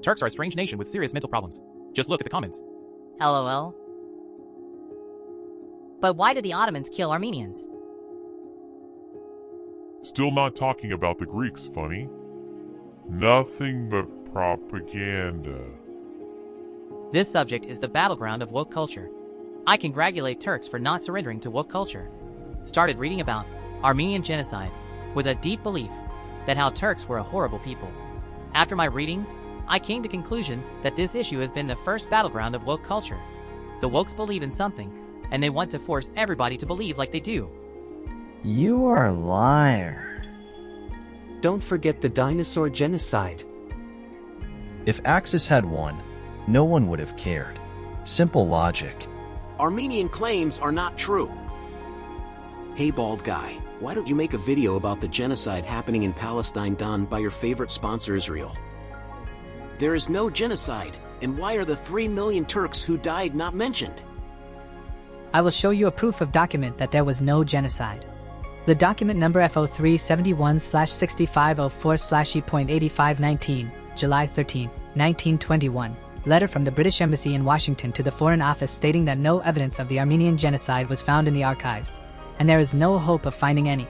Turks are a strange nation with serious mental problems. Just look at the comments. LOL. But why did the Ottomans kill Armenians? Still not talking about the Greeks, funny? Nothing but propaganda. This subject is the battleground of woke culture. I congratulate Turks for not surrendering to woke culture. Started reading about Armenian genocide with a deep belief that how Turks were a horrible people. After my readings, I came to conclusion that this issue has been the first battleground of woke culture. The wokes believe in something, and they want to force everybody to believe like they do. You are a liar. Don't forget the dinosaur genocide. If Axis had won, no one would have cared. Simple logic. Armenian claims are not true. Hey bald guy, why don't you make a video about the genocide happening in Palestine done by your favorite sponsor Israel? There is no genocide, and why are the 3 million Turks who died not mentioned? I will show you a proof of document that there was no genocide. The document number FO371/6504/E.8519, July 13, 1921. Letter from the British Embassy in Washington to the Foreign Office stating that no evidence of the Armenian genocide was found in the archives, and there is no hope of finding any.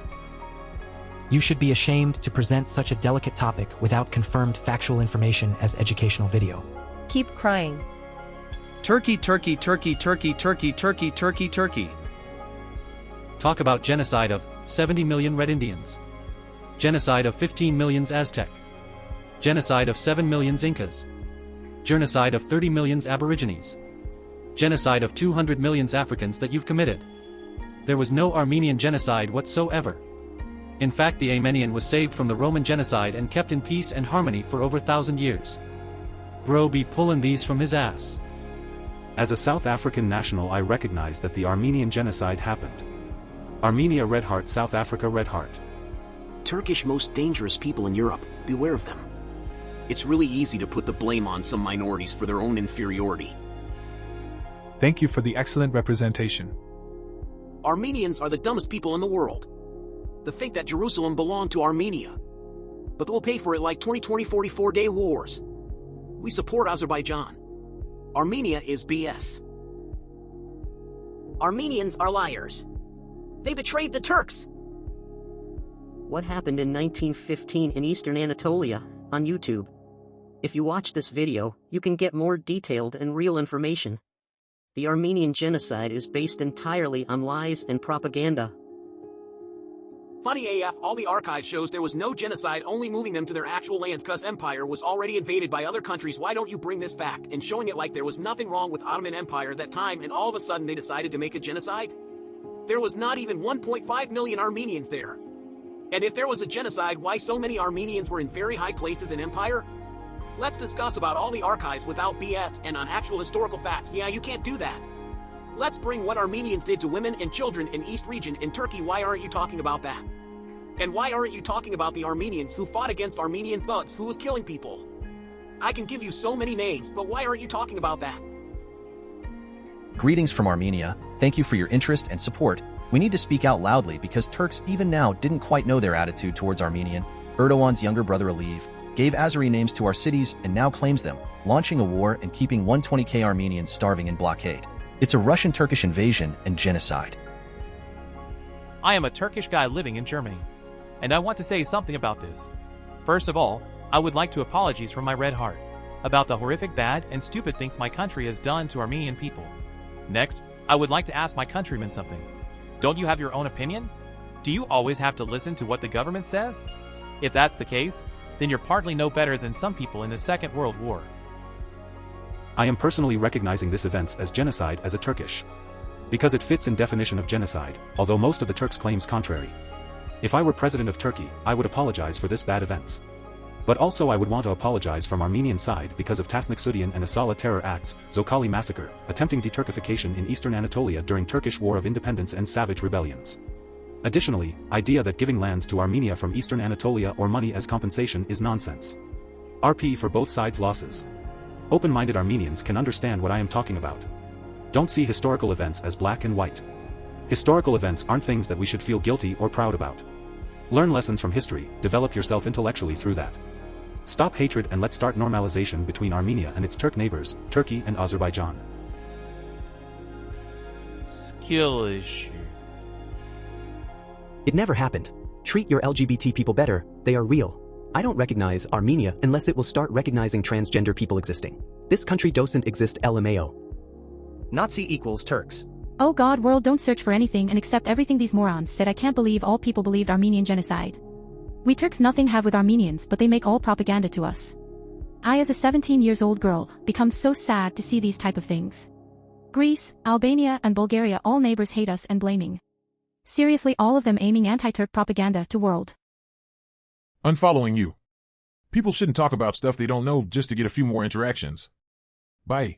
You should be ashamed to present such a delicate topic without confirmed factual information as educational video. Keep crying. Turkey, Turkey, Turkey, Turkey, Turkey, Turkey, Turkey, Turkey. Talk about genocide of 70 million Red Indians. Genocide of 15 million Aztec. Genocide of 7 million Incas. Genocide of 30 million Aborigines. Genocide of 200 million Africans that you've committed. There was no Armenian genocide whatsoever. In fact, the Armenian was saved from the Roman genocide and kept in peace and harmony for over 1,000 years. Bro be pulling these from his ass. As a South African national, I recognize that the Armenian genocide happened. Armenia red heart, South Africa red heart. Turkish most dangerous people in Europe, beware of them. It's really easy to put the blame on some minorities for their own inferiority. Thank you for the excellent representation. Armenians are the dumbest people in the world. They think that Jerusalem belonged to Armenia. But they'll pay for it like 2020 44-day wars. We support Azerbaijan. Armenia is BS. Armenians are liars. They betrayed the Turks. What happened in 1915 in Eastern Anatolia, on YouTube? If you watch this video, you can get more detailed and real information. The Armenian genocide is based entirely on lies and propaganda. Funny AF, all the archive shows there was no genocide, only moving them to their actual lands cause empire was already invaded by other countries. Why don't you bring this fact and showing it like there was nothing wrong with Ottoman Empire that time and all of a sudden they decided to make a genocide? There was not even 1.5 million Armenians there. And if there was a genocide, why so many Armenians were in very high places in empire? Let's discuss about all the archives without BS and on actual historical facts. Yeah, you can't do that. Let's bring what Armenians did to women and children in East region in Turkey. Why aren't you talking about that? And why aren't you talking about the Armenians who fought against Armenian thugs who was killing people? I can give you so many names, but why aren't you talking about that? Greetings from Armenia. Thank you for your interest and support. We need to speak out loudly because Turks even now didn't quite know their attitude towards Armenian. Erdogan's younger brother Aliyev gave Azeri names to our cities and now claims them, launching a war and keeping 120,000 Armenians starving in blockade. It's a Russian-Turkish invasion and genocide. I am a Turkish guy living in Germany, and I want to say something about this. First of all, I would like to apologize from my red heart about the horrific, bad, and stupid things my country has done to Armenian people. Next, I would like to ask my countrymen something. Don't you have your own opinion? Do you always have to listen to what the government says? If that's the case, then you're partly no better than some people in the Second World War. I am personally recognizing this event as genocide as a Turkish. Because it fits in definition of genocide, although most of the Turks claims contrary. If I were president of Turkey, I would apologize for this bad events. But also I would want to apologize from Armenian side because of Tasnaksudian and Asala terror acts, Zokali massacre, attempting deturkification in Eastern Anatolia during Turkish War of Independence and savage rebellions. Additionally, idea that giving lands to Armenia from Eastern Anatolia or money as compensation is nonsense. RP for both sides losses. Open-minded Armenians can understand what I am talking about. Don't see historical events as black and white. Historical events aren't things that we should feel guilty or proud about. Learn lessons from history, develop yourself intellectually through that. Stop hatred and let's start normalization between Armenia and its Turk neighbors, Turkey and Azerbaijan. Skill issue. It never happened. Treat your LGBT people better, they are real. I don't recognize Armenia unless it will start recognizing transgender people existing. This country doesn't exist LMAO. Nazi equals Turks. Oh God, world, don't search for anything and accept everything these morons said. I can't believe all people believed Armenian genocide. We Turks nothing have with Armenians, but they make all propaganda to us. I, as a 17 years old girl, become so sad to see these type of things. Greece, Albania and Bulgaria, all neighbors hate us and blaming. Seriously, all of them aiming anti-Turk propaganda to world. Unfollowing you. People shouldn't talk about stuff they don't know just to get a few more interactions. Bye.